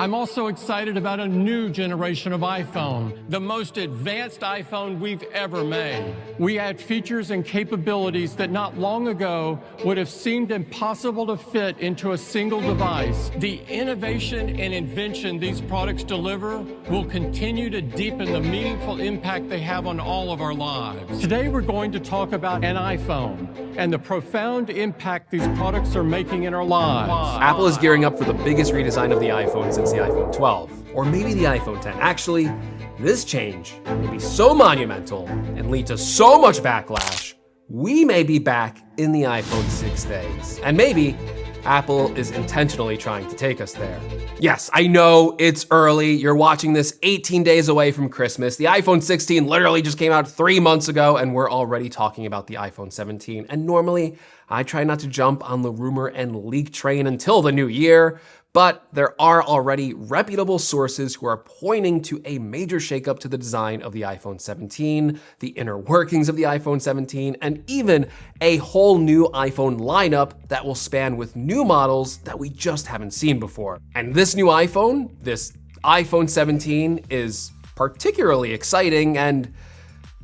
I'm also excited about a new generation of iPhone, the most advanced iPhone we've ever made. We add features and capabilities that not long ago would have seemed impossible to fit into a single device. The innovation and invention these products deliver will continue to deepen the meaningful impact they have on all of our lives. Today we're going to talk about an iPhone and the profound impact these products are making in our lives. Apple is gearing up for the biggest redesign of the iPhone since the iPhone 12, or maybe the iPhone 10. Actually, this change may be so monumental and lead to so much backlash, we may be back in the iPhone 6 days. And maybe Apple is intentionally trying to take us there. Yes, I know it's early. You're watching this 18 days away from Christmas. The iPhone 16 literally just came out 3 months ago, and we're already talking about the iPhone 17. And normally, I try not to jump on the rumor and leak train until the new year, but there are already reputable sources who are pointing to a major shakeup to the design of the iPhone 17, the inner workings of the iPhone 17, and even a whole new iPhone lineup that will span with new models that we just haven't seen before. And this new iPhone, this iPhone 17, is particularly exciting and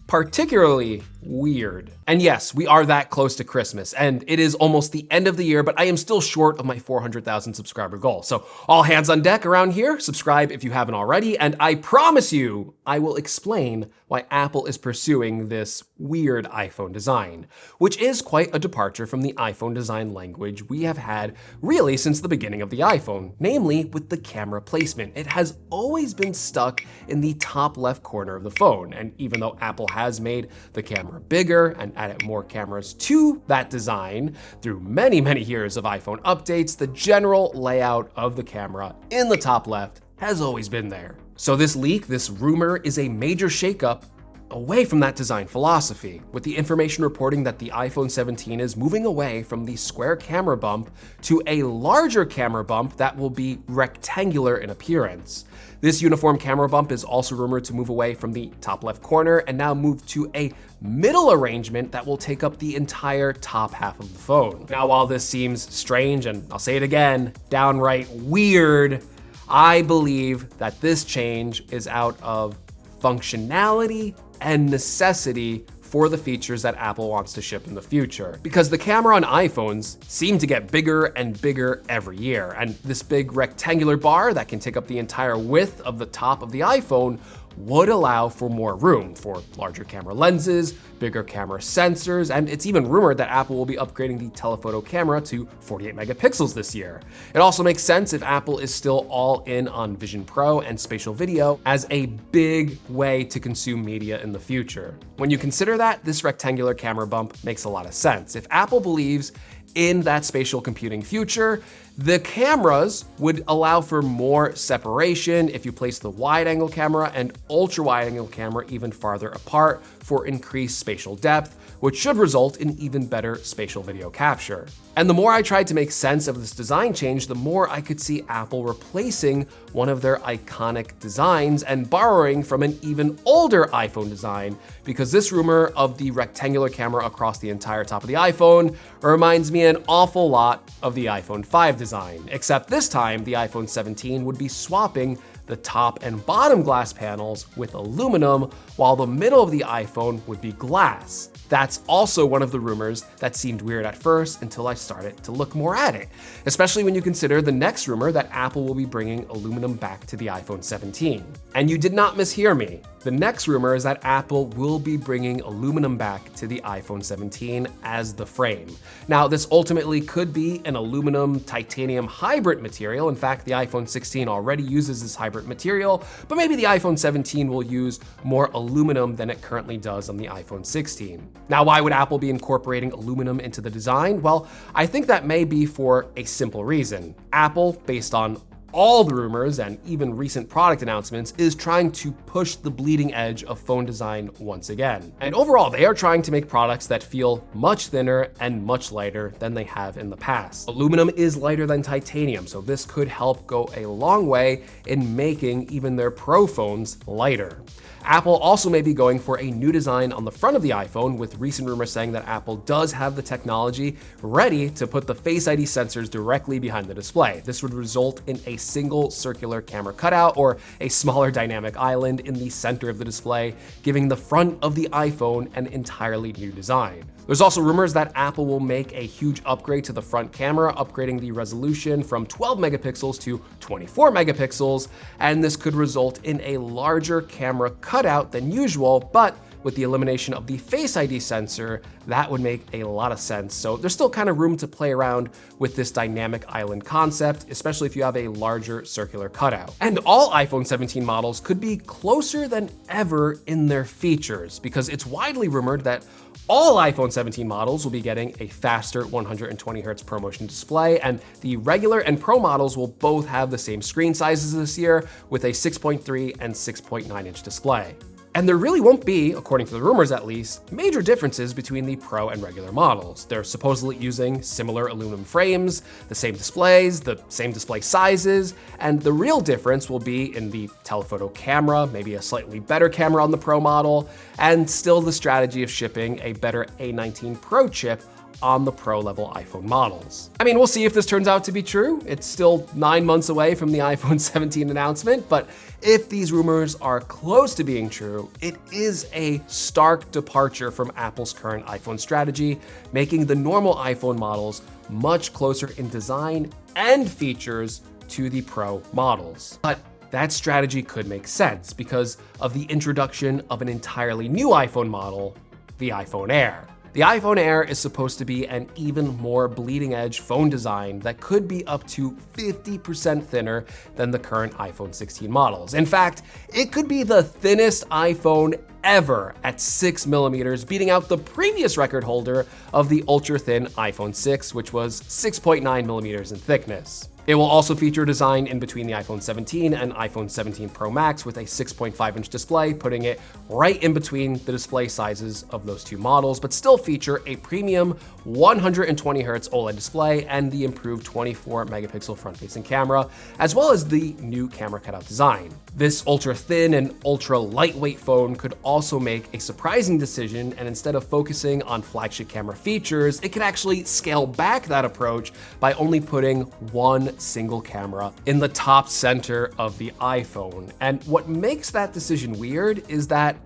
particularly weird. And yes, we are that close to Christmas, and it is almost the end of the year, but I am still short of my 400,000 subscriber goal. So all hands on deck around here, subscribe if you haven't already, and I promise you, I will explain why Apple is pursuing this weird iPhone design, which is quite a departure from the iPhone design language we have had really since the beginning of the iPhone, namely with the camera placement. It has always been stuck in the top left corner of the phone, and even though Apple has made the camera bigger and added more cameras to that design through many, many years of iPhone updates, the general layout of the camera in the top left has always been there. So this leak, this rumor, is a major shakeup away from that design philosophy, with the information reporting that the iPhone 17 is moving away from the square camera bump to a larger camera bump that will be rectangular in appearance. This uniform camera bump is also rumored to move away from the top left corner and now move to a middle arrangement that will take up the entire top half of the phone. Now, while this seems strange, and I'll say it again, downright weird, I believe that this change is out of functionality and necessity for the features that Apple wants to ship in the future. Because the camera on iPhones seem to get bigger and bigger every year, and this big rectangular bar that can take up the entire width of the top of the iPhone would allow for more room for larger camera lenses, bigger camera sensors, and it's even rumored that Apple will be upgrading the telephoto camera to 48 megapixels this year. It also makes sense if Apple is still all in on Vision Pro and spatial video as a big way to consume media in the future. When you consider that, this rectangular camera bump makes a lot of sense. If Apple believes in that spatial computing future, the cameras would allow for more separation if you place the wide-angle camera and ultra-wide-angle camera even farther apart for increased spatial depth, which should result in even better spatial video capture. And the more I tried to make sense of this design change, the more I could see Apple replacing one of their iconic designs and borrowing from an even older iPhone design, because this rumor of the rectangular camera across the entire top of the iPhone reminds me an awful lot of the iPhone 5 design, except this time the iPhone 17 would be swapping the top and bottom glass panels with aluminum, while the middle of the iPhone would be glass. That's also one of the rumors that seemed weird at first until I started to look more at it, especially when you consider the next rumor that Apple will be bringing aluminum back to the iPhone 17. And you did not mishear me. The next rumor is that Apple will be bringing aluminum back to the iPhone 17 as the frame. Now, this ultimately could be an aluminum titanium hybrid material. In fact, the iPhone 16 already uses this hybrid material, but maybe the iPhone 17 will use more aluminum than it currently does on the iPhone 16. Now, why would Apple be incorporating aluminum into the design? Well, I think that may be for a simple reason. Apple, based on all the rumors and even recent product announcements, is trying to push the bleeding edge of phone design once again. And overall, they are trying to make products that feel much thinner and much lighter than they have in the past. Aluminum is lighter than titanium, so this could help go a long way in making even their Pro phones lighter. Apple also may be going for a new design on the front of the iPhone, with recent rumors saying that Apple does have the technology ready to put the Face ID sensors directly behind the display. This would result in a single circular camera cutout or a smaller dynamic island in the center of the display, giving the front of the iPhone an entirely new design. There's also rumors that Apple will make a huge upgrade to the front camera, upgrading the resolution from 12 megapixels to 24 megapixels, and this could result in a larger camera cutout than usual, but with the elimination of the Face ID sensor, that would make a lot of sense. So there's still kind of room to play around with this dynamic island concept, especially if you have a larger circular cutout. And all iPhone 17 models could be closer than ever in their features, because it's widely rumored that all iPhone 17 models will be getting a faster 120Hz ProMotion display, and the regular and Pro models will both have the same screen sizes this year with a 6.3 and 6.9 inch display. And there really won't be, according to the rumors at least, major differences between the Pro and regular models. They're supposedly using similar aluminum frames, the same displays, the same display sizes, and the real difference will be in the telephoto camera, maybe a slightly better camera on the Pro model, and still the strategy of shipping a better A19 Pro chip on the Pro level iPhone models. I mean, we'll see if this turns out to be true. It's still 9 months away from the iPhone 17 announcement, but if these rumors are close to being true, it is a stark departure from Apple's current iPhone strategy, making the normal iPhone models much closer in design and features to the Pro models. But that strategy could make sense because of the introduction of an entirely new iPhone model, the iPhone Air. The iPhone Air is supposed to be an even more bleeding edge phone design that could be up to 50% thinner than the current iPhone 16 models. In fact, it could be the thinnest iPhone ever at 6 millimeters, beating out the previous record holder of the ultra-thin iPhone 6, which was 6.9 millimeters in thickness. It will also feature a design in between the iPhone 17 and iPhone 17 Pro Max with a 6.5-inch display, putting it right in between the display sizes of those two models, but still feature a premium 120Hz OLED display and the improved 24-megapixel front-facing camera, as well as the new camera cutout design. This ultra-thin and ultra-lightweight phone could also make a surprising decision, and instead of focusing on flagship camera features, it could actually scale back that approach by only putting one single camera in the top center of the iPhone. And what makes that decision weird is that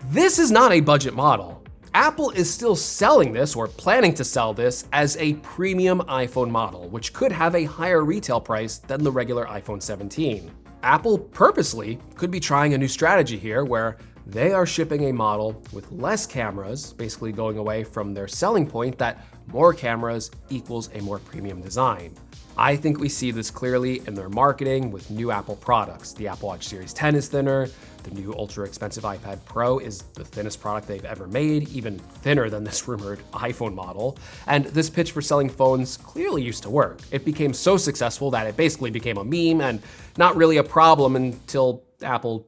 this is not a budget model. Apple is still selling this, or planning to sell this, as a premium iPhone model, which could have a higher retail price than the regular iPhone 17. Apple purposely could be trying a new strategy here where they are shipping a model with less cameras, basically going away from their selling point that more cameras equals a more premium design. I think we see this clearly in their marketing with new Apple products. The Apple Watch Series 10 is thinner, the new ultra expensive iPad Pro is the thinnest product they've ever made, even thinner than this rumored iPhone model. And this pitch for selling phones clearly used to work. It became so successful that it basically became a meme and not really a problem until Apple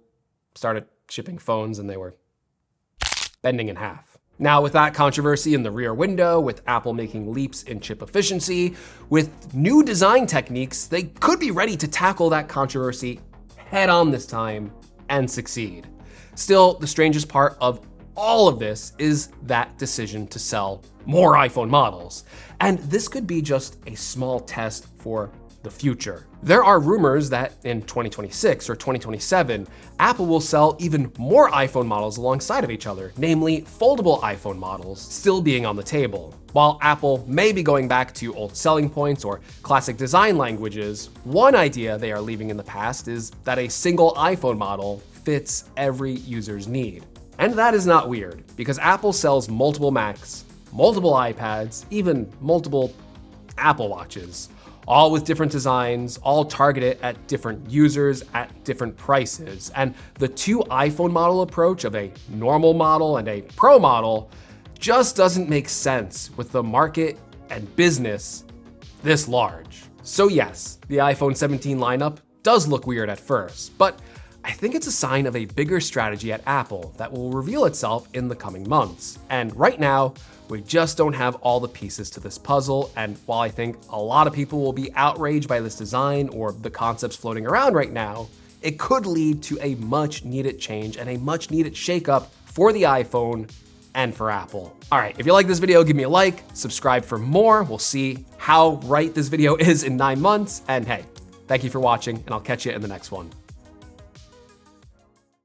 started shipping phones and they were bending in half. Now, with that controversy in the rear window, with Apple making leaps in chip efficiency, with new design techniques, they could be ready to tackle that controversy head on this time and succeed. Still, the strangest part of all of this is that decision to sell more iPhone models. And this could be just a small test for the future. There are rumors that in 2026 or 2027, Apple will sell even more iPhone models alongside of each other, namely foldable iPhone models still being on the table. While Apple may be going back to old selling points or classic design languages, one idea they are leaving in the past is that a single iPhone model fits every user's need. And that is not weird, because Apple sells multiple Macs, multiple iPads, even multiple Apple Watches, all with different designs, all targeted at different users at different prices. And the two iPhone model approach of a normal model and a Pro model just doesn't make sense with the market and business this large. So yes, the iPhone 17 lineup does look weird at first, but I think it's a sign of a bigger strategy at Apple that will reveal itself in the coming months. And right now, we just don't have all the pieces to this puzzle, and while I think a lot of people will be outraged by this design or the concepts floating around right now, it could lead to a much needed change and a much needed shakeup for the iPhone and for Apple. All right, if you like this video, give me a like, subscribe for more. We'll see how right this video is in 9 months, and hey, Thank you for watching, and I'll catch you in the next one.